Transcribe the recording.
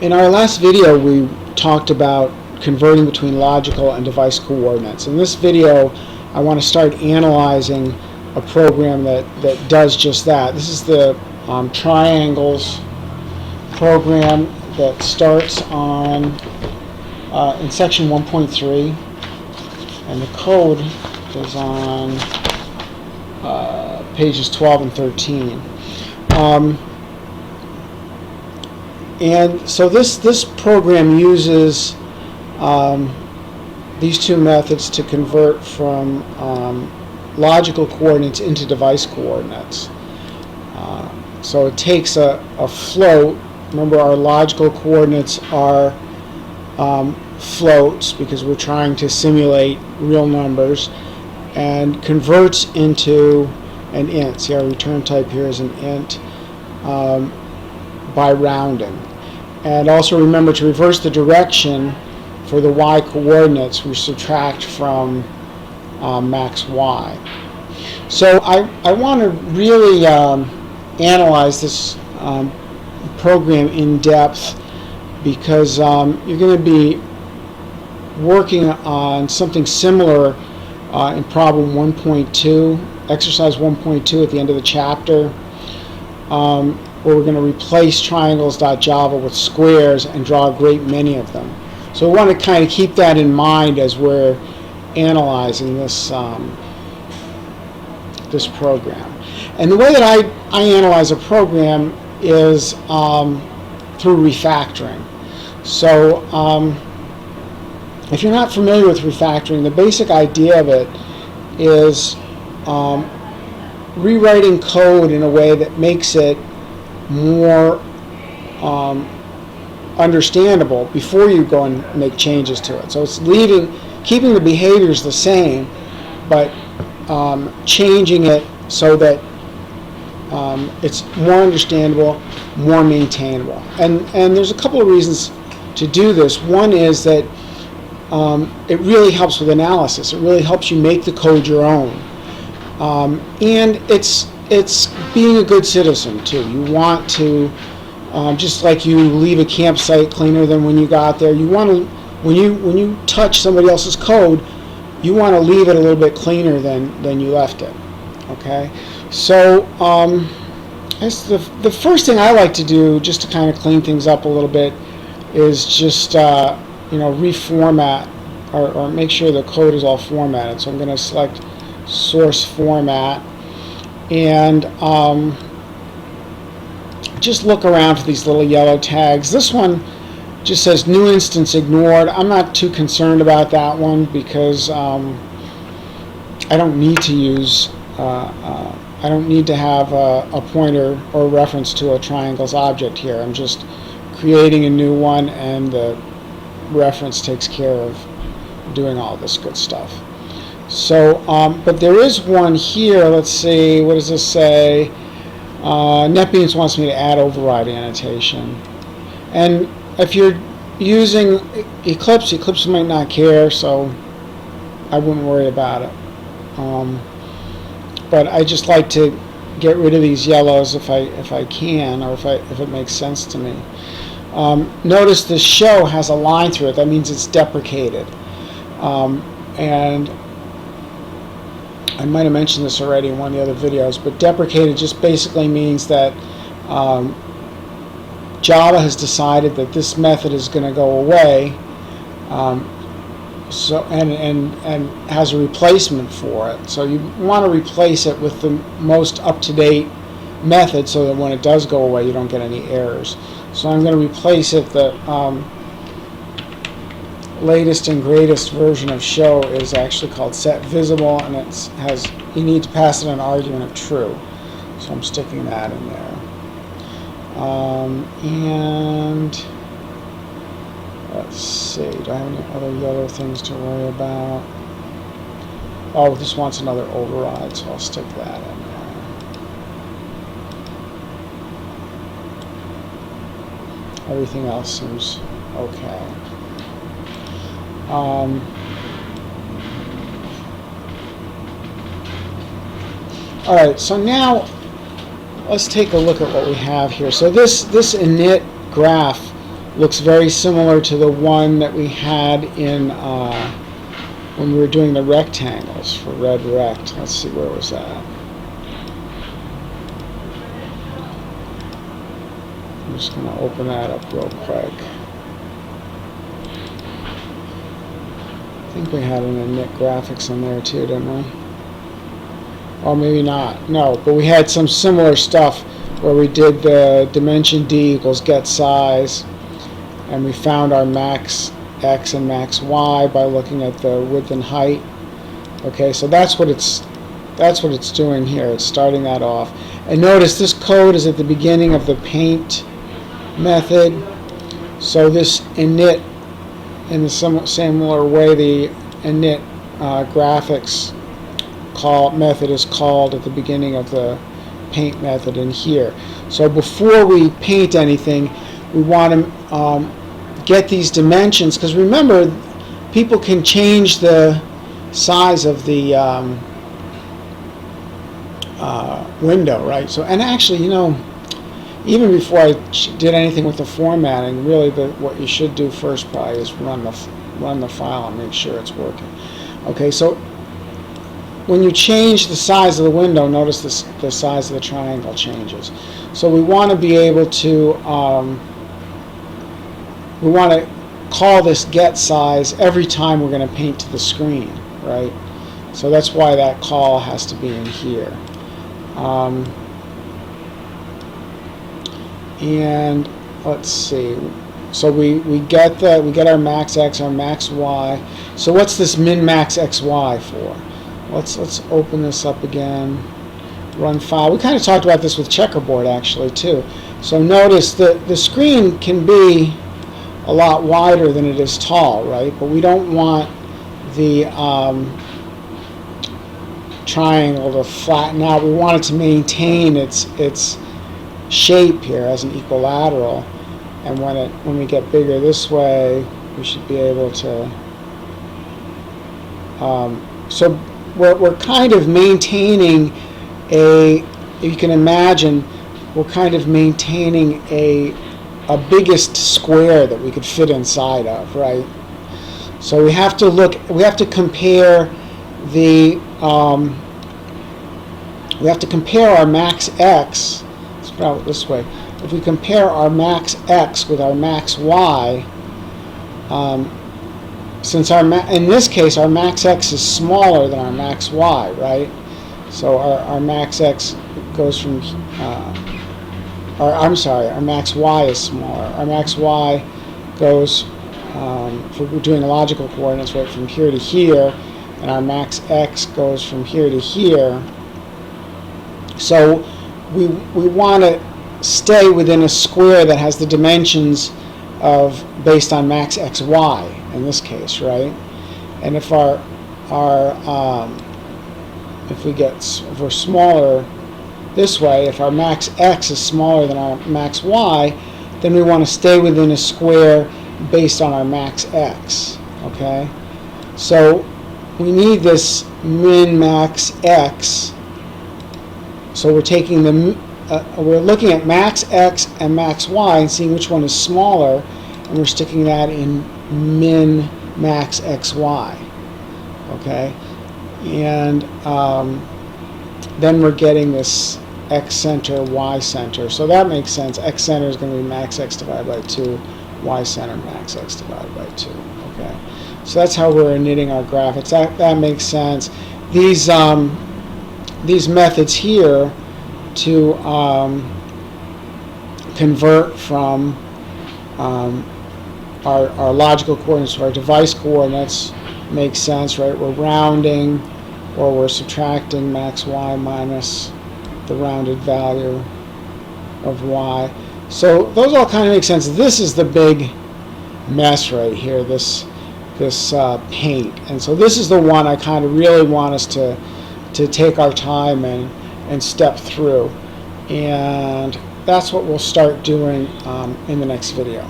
In our last video, we talked about converting between logical and device coordinates. In this video, I want to start analyzing a program that does just that. This is the triangles program that starts on in section 1.3, and the code is on pages 12 and 13. And so this program uses these two methods to convert from logical coordinates into device coordinates. So it takes a float. Remember, our logical coordinates are floats because we're trying to simulate real numbers, and converts into an int. See, our return type here is an int by rounding. And also remember, to reverse the direction for the y coordinates, we subtract from max y. So I want to really analyze this program in depth, because you're going to be working on something similar in problem 1.2, exercise 1.2 at the end of the chapter, where we're going to replace triangles.java with squares and draw a great many of them. So we want to kind of keep that in mind as we're analyzing this this program. And the way that I analyze a program is through refactoring. So if you're not familiar with refactoring, the basic idea of it is rewriting code in a way that makes it more understandable before you go and make changes to it. So it's keeping the behaviors the same, but changing it so that it's more understandable, more maintainable. And there's a couple of reasons to do this. One is that it really helps with analysis. It really helps you make the code your own. And it's being a good citizen too. You want to, just like you leave a campsite cleaner than when you got there, you want to, when you touch somebody else's code, you want to leave it a little bit cleaner than you left it. Okay, so that's the first thing I like to do, just to kind of clean things up a little bit, is just reformat or make sure the code is all formatted. So I'm going to select source format, and just look around for these little yellow tags. This one just says new instance ignored. I'm not too concerned about that one, because I don't need to use I don't need to have a pointer or reference to a triangles object here. I'm just creating a new one, and the reference takes care of doing all this good stuff. So, but there is one here. Let's see, what does this say? NetBeans wants me to add override annotation. And if you're using Eclipse might not care, so I wouldn't worry about it. But I just like to get rid of these yellows if I can, or if it makes sense to me. Notice the show has a line through it. That means it's deprecated. And I might have mentioned this already in one of the other videos, but deprecated just basically means that Java has decided that this method is going to go away, so and has a replacement for it. So you want to replace it with the most up-to-date method, so that when it does go away, you don't get any errors. So I'm going to replace it. The latest and greatest version of show is actually called set visible, and you need to pass it an argument of true. So I'm sticking that in there. And let's see, do I have any other yellow things to worry about? Oh, this wants another override, so I'll stick that in there. Everything else seems okay. Alright, so now let's take a look at what we have here. So this init graph looks very similar to the one that we had in when we were doing the rectangles for red rect. Let's see, where was that? I'm just going to open that up real quick. I think we had an init graphics in there too, didn't we? Or maybe not. No, but we had some similar stuff where we did the dimension D equals get size, and we found our max X and max Y by looking at the width and height. Okay, so that's what it's doing here. It's starting that off. And notice this code is at the beginning of the paint method. So this init, in the similar way the init graphics method is called at the beginning of the paint method in here. So before we paint anything, we want to get these dimensions, because remember, people can change the size of the window, right? So, and actually, you know, even before I did anything with the formatting, really what you should do first probably is run the file and make sure it's working. Okay, so when you change the size of the window, notice the size of the triangle changes. So we want to be able to we want to call this get size every time we're going to paint to the screen, right? So that's why that call has to be in here. And let's see. So we get our max X, our max Y. So what's this min max XY for? Let's open this up again. Run file. We kind of talked about this with checkerboard actually too. So notice that the screen can be a lot wider than it is tall, right? But we don't want the triangle to flatten out. We want it to maintain its shape here as an equilateral. And when we get bigger this way, we should be able to. So we're kind of maintaining if you can imagine, we're kind of maintaining a biggest square that we could fit inside of, right? So we have to compare our max X. Let's put it this way. If we compare our max X with our max Y, since in this case our max X is smaller than our max Y, right? So our max X goes from our max Y is smaller. Our max Y goes, if we're doing logical coordinates, right, from here to here, and our max X goes from here to here. So we want to stay within a square that has the dimensions of based on max XY in this case, right? And if if we're smaller this way, if our max X is smaller than our max Y, then we want to stay within a square based on our max X. Okay, so we need this min max X. So we're taking we're looking at max X and max Y and seeing which one is smaller, and we're sticking that in min max XY. Okay, and then we're getting this X center, Y center. So that makes sense. X center is going to be max X divided by 2, Y center max X divided by 2. Okay, so that's how we're knitting our graphics. That makes sense. These methods here to convert from our logical coordinates to our device coordinates makes sense, right? We're rounding, or we're subtracting max Y minus the rounded value of Y. So those all kind of make sense. This is the big mess right here, this paint. And so this is the one I kind of really want us to take our time and step through. And that's what we'll start doing in the next video.